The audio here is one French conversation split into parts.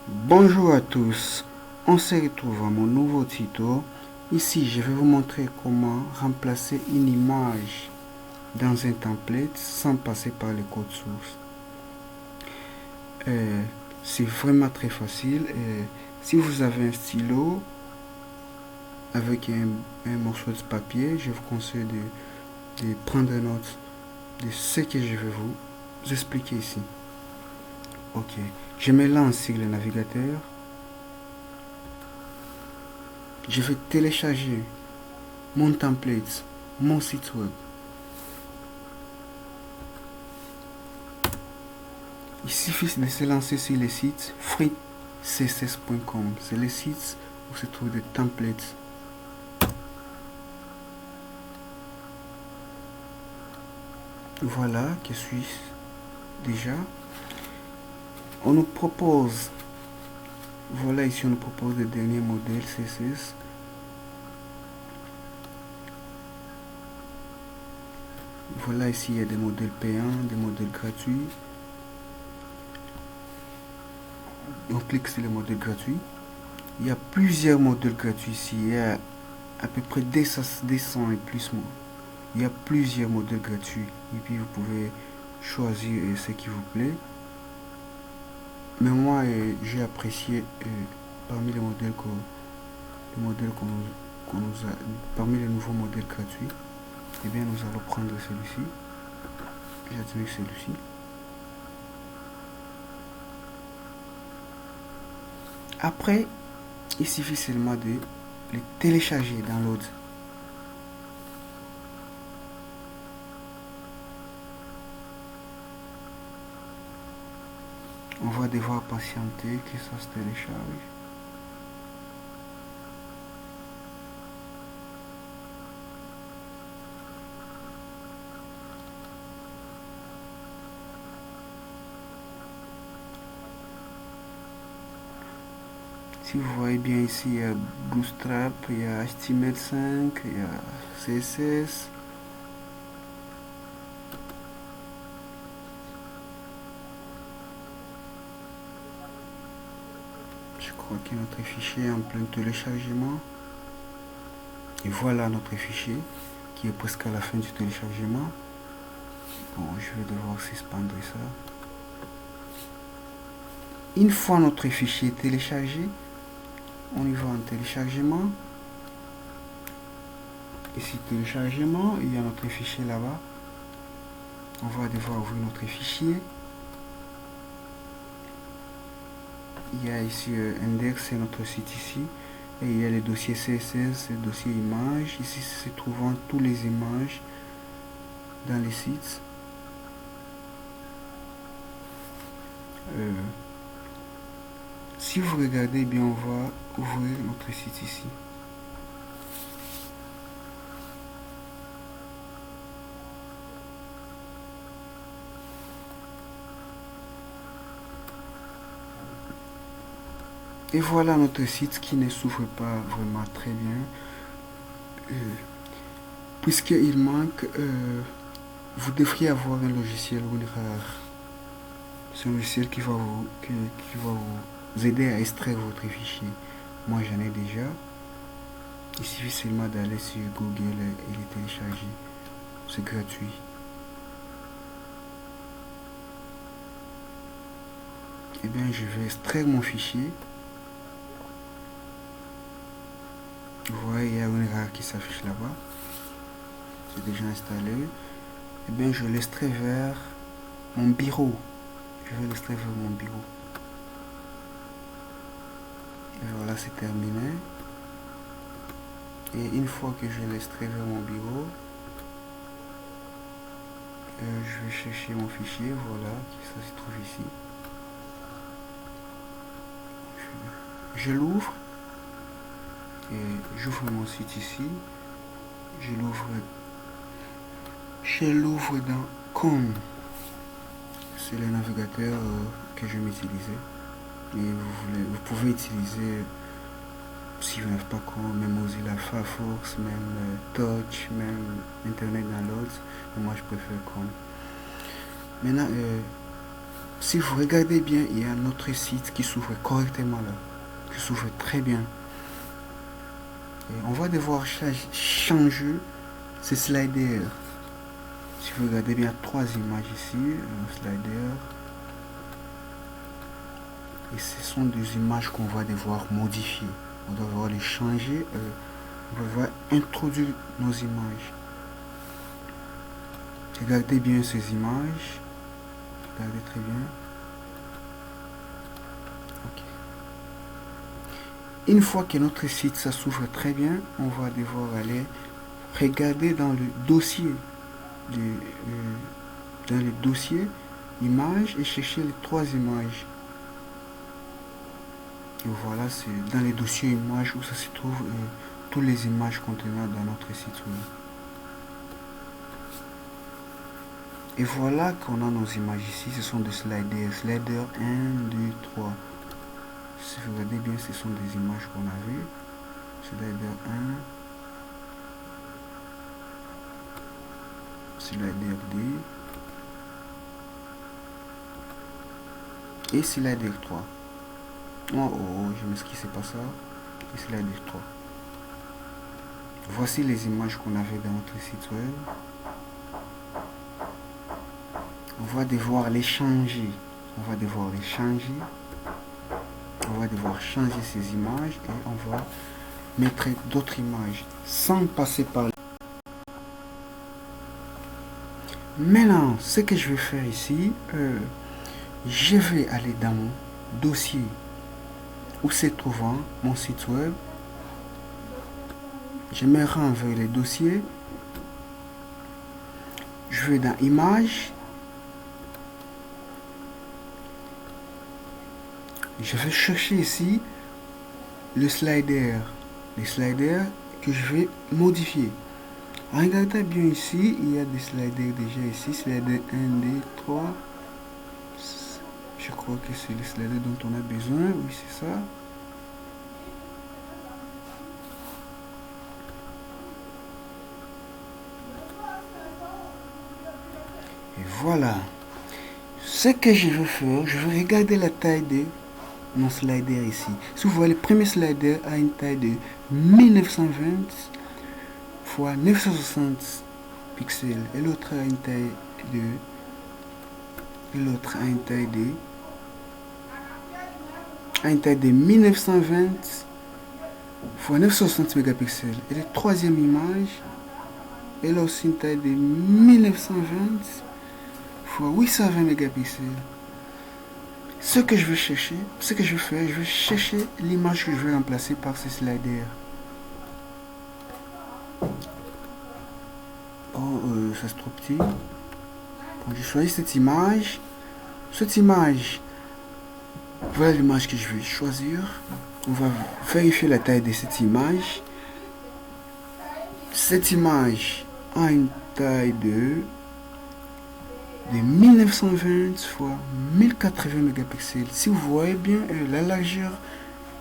Bonjour à tous, on se retrouve à mon nouveau tuto. Ici, je vais vous montrer comment remplacer une image dans un template sans passer par le code source. Euh, c'est vraiment très facile. Si vous avez un stylo avec un morceau de papier, je vous conseille de prendre note de ce que je vais vous expliquer ici. Ok, je me lance sur le navigateur. Je vais télécharger mon template, mon site web. Il suffit de se lancer sur le site freecss.com. C'est le site où se trouvent des templates. Voilà, que suis déjà. On nous propose, voilà ici on nous propose le dernier modèle CSS. Voilà ici il y a des modèles payants, des modèles gratuits. On clique sur le modèle gratuit. Il y a plusieurs modèles gratuits ici. Il y a à peu près 200 et plus. Il y a plusieurs modèles gratuits. Et puis vous pouvez choisir ce qui vous plaît. Mais moi, j'ai apprécié parmi les modèles qu'on nous a, parmi les nouveaux modèles gratuits. Eh bien, nous allons prendre celui-ci. J'admets celui-ci. Après, il suffit seulement de les télécharger dans l'autre. On va devoir patienter que ça se télécharge. Si vous voyez bien ici, il y a Bootstrap, il y a HTML5, il y a CSS. Je crois que notre fichier est en plein téléchargement. Et voilà notre fichier qui est presque à la fin du téléchargement. Bon, je vais devoir suspendre ça. Une fois notre fichier téléchargé, on y va en téléchargement. Ici téléchargement, il y a notre fichier là-bas. On va devoir ouvrir notre fichier. Il y a ici index, c'est notre site ici. Et il y a les dossiers CSS, les dossiers images. Ici se trouvent tous les images dans les sites. Si vous regardez bien, on va ouvrir notre site ici. Et voilà notre site qui ne s'ouvre pas vraiment très bien. Puisqu'il manque, vous devriez avoir un logiciel WinRAR. C'est un logiciel qui va vous aider à extraire votre fichier. Moi j'en ai déjà. Il suffit seulement d'aller sur Google et le télécharger. C'est gratuit. Et bien je vais extraire mon fichier. Vous voyez, il y a une rare qui s'affiche là-bas. C'est déjà installé. Et bien je l'extrais vers mon bureau. Je vais l'extraire vers mon bureau. Et voilà, c'est terminé. Et une fois que je l'extrais vers mon bureau, je vais chercher mon fichier, voilà, ça se trouve ici. Je l'ouvre et j'ouvre mon site ici. Je l'ouvre dans Com. C'est le navigateur que je m'utilisais. Et vous pouvez utiliser, si vous n'avez pas Com, même Mozilla Firefox, même Touch, même Internet Downloads. Mais moi je préfère Com. Maintenant, si vous regardez bien, il y a un autre site qui s'ouvre correctement là, qui s'ouvre très bien. Et on va devoir changer ces sliders. Si vous regardez bien, 3 images ici, un slider. Et ce sont des images qu'on va devoir modifier. On va devoir les changer. On va devoir introduire nos images. Regardez bien ces images. Regardez très bien. Ok. Une fois que notre site ça s'ouvre très bien, on va devoir aller regarder dans le dossier. Dans le dossier images et chercher les 3 images. Et voilà, c'est dans les dossiers images où ça se trouve toutes les images contenant dans notre site web. Et voilà qu'on a nos images ici, ce sont des sliders. Slider 1, 2, 3. Si vous regardez bien, ce sont des images qu'on a vues. Slider 1. Slider 2. Et slider 3. Oh, je m'excuse, c'est pas ça. Et slider 3. Voici les images qu'on avait dans notre site web. On va devoir les changer. On va devoir les changer. On va devoir changer ces images et on va mettre d'autres images sans passer par. Maintenant, ce que je vais faire ici, je vais aller dans mon dossier où se trouvant mon site web. Je me rends vers les dossiers. Je vais dans images. Je vais chercher ici le slider. Les sliders que je vais modifier. Regardez bien ici, il y a des sliders déjà ici. Slider 1, 2, 3. Je crois que c'est le slider dont on a besoin. Oui, c'est ça. Et voilà. Ce que je vais faire, je vais regarder la taille de mon slider ici. Si vous voyez, le premier slider a une taille de 1920 x 960 pixels. Et l'autre a une taille de... L'autre a une taille de 1920 x 960 mégapixels. Et la troisième image, elle a aussi une taille de 1920 x 820 mégapixels. Ce que je vais chercher, ce que je vais faire, je vais chercher l'image que je vais remplacer par ce slider. Oh, ça c'est trop petit. Bon, je choisis cette image. Cette image, voilà l'image que je vais choisir. On va vérifier la taille de cette image. Cette image a une taille de 1920 x 1080 mégapixels. Si vous voyez bien, la largeur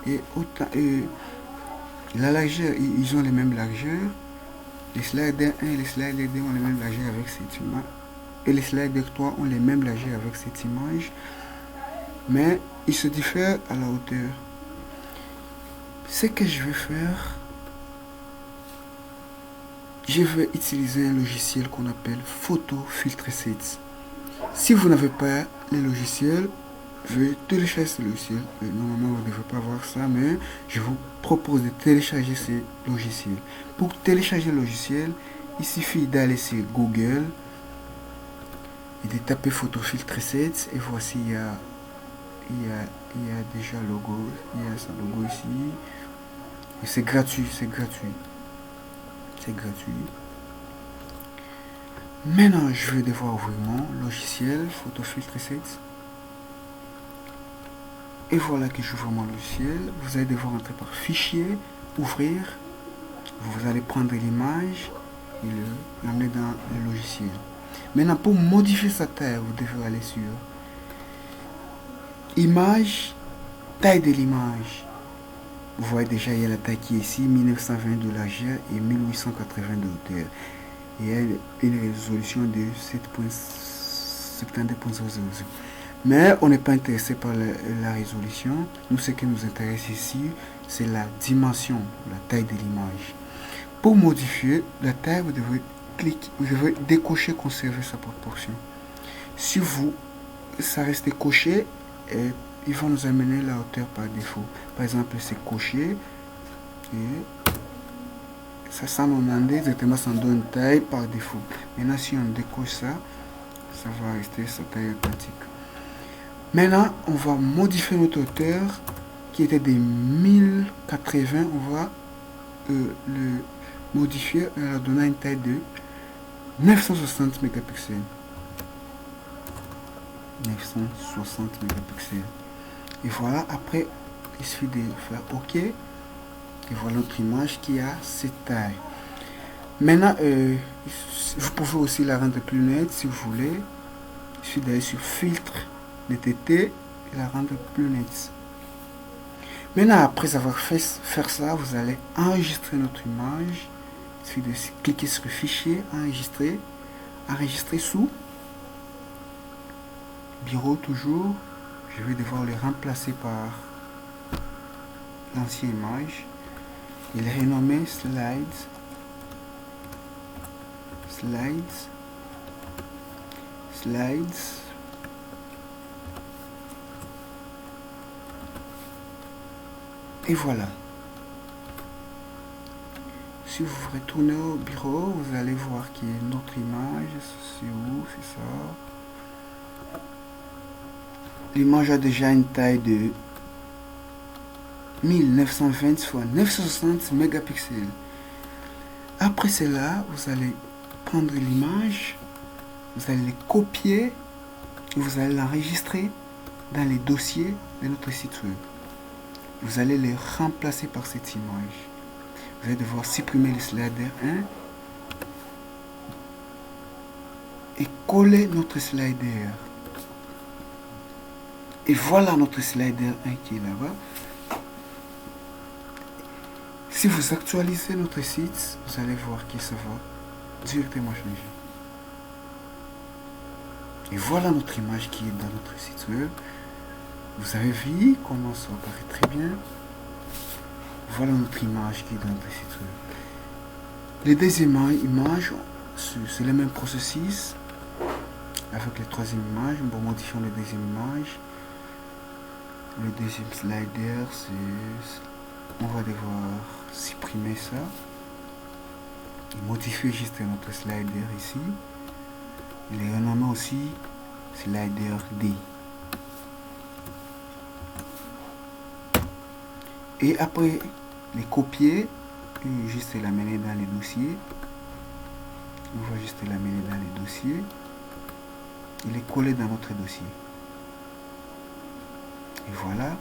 est autant. La largeur, ils ont les mêmes largeurs. Les sliders 1 et les sliders 2 ont les mêmes largeurs avec cette image. Et les sliders 3 ont les mêmes largeurs avec cette image. Mais ils se diffèrent à la hauteur. Ce que je vais faire, je vais utiliser un logiciel qu'on appelle Photo Filtre Sets. Si vous n'avez pas le logiciel, veuillez télécharger ce logiciel. Normalement, vous ne devez pas voir ça, mais je vous propose de télécharger ce logiciel. Pour télécharger le logiciel, il suffit d'aller sur Google et de taper Photo Filtre Sets. Et voici, il y a déjà le logo. Il y a son logo ici. Et c'est gratuit, c'est gratuit. C'est gratuit. Maintenant, je vais devoir ouvrir mon logiciel Photo Filtre Sets. Et voilà que j'ouvre mon logiciel. Vous allez devoir entrer par Fichier, Ouvrir. Vous allez prendre l'image et l'amener dans le logiciel. Maintenant, pour modifier sa taille, vous devez aller sur Image, taille de l'image. Vous voyez déjà, il y a la taille qui est ici, 1920 de largeur et 1880 de hauteur. Il y a une résolution de 7.72.000. Mais on n'est pas intéressé par la résolution. Nous, ce qui nous intéresse ici, c'est la dimension, la taille de l'image. Pour modifier la taille, vous devez décocher, conserver sa proportion. Si ça reste coché, il va nous amener la hauteur par défaut. Par exemple, c'est coché et ça nous demande exactement, ça nous donne une taille par défaut. Maintenant, si on décoche ça, ça va rester sa taille authentique. Maintenant, on va modifier notre hauteur qui était de 1080. On va le modifier en leur donnant une taille de 960 mégapixels. 960 mégapixels. Et voilà, après, il suffit de faire OK. Et voilà notre image qui a cette taille. Maintenant, vous pouvez aussi la rendre plus nette si vous voulez. Il suffit d'aller sur filtre, NTT et la rendre plus nette. Maintenant, après avoir fait ça, vous allez enregistrer notre image. Il suffit de cliquer sur le fichier, enregistrer, enregistrer sous bureau toujours. Je vais devoir le remplacer par l'ancienne image. Il est renommé Slides. Et voilà. Si vous retournez au bureau, vous allez voir qu'il y a notre image. C'est où? C'est ça. L'image a déjà une taille de 1920 fois 960 mégapixels. Après cela, vous allez prendre l'image, vous allez les copier et vous allez l'enregistrer dans les dossiers de notre site web. Vous allez les remplacer par cette image. Vous allez devoir supprimer le slider 1 et coller notre slider. Et voilà notre slider 1 qui est là-bas. Si vous actualisez notre site, vous allez voir que ça va directement changer. Et voilà notre image qui est dans notre site web. Vous avez vu comment ça apparaît très bien. Voilà notre image qui est dans notre site web. Les deuxièmes images, c'est le même processus. Avec les troisième images, nous modifions les deuxième images. Le deuxième slider, on va devoir supprimer ça et modifier juste notre slider ici. Il est renommé aussi slider D. Et après les copier, juste l'amener dans les dossiers. On va juste l'amener dans les dossiers. Il est collé dans notre dossier. Et voilà.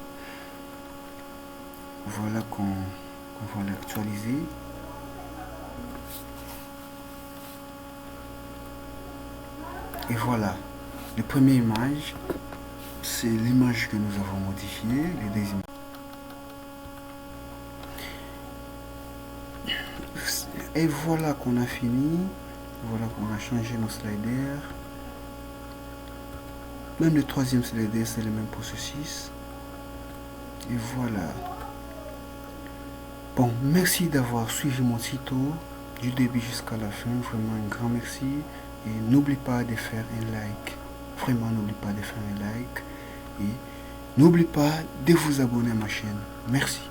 Voilà qu'on va l'actualiser. Et voilà. La première image, c'est l'image que nous avons modifiée. Les deuxièmes. Et voilà qu'on a fini. Voilà qu'on a changé nos sliders. Même le troisième slider, c'est le même processus. Et voilà. Bon, merci d'avoir suivi mon tuto du début jusqu'à la fin. Vraiment un grand merci. Et n'oublie pas de faire un like. Vraiment, n'oublie pas de faire un like. Et n'oublie pas de vous abonner à ma chaîne. Merci.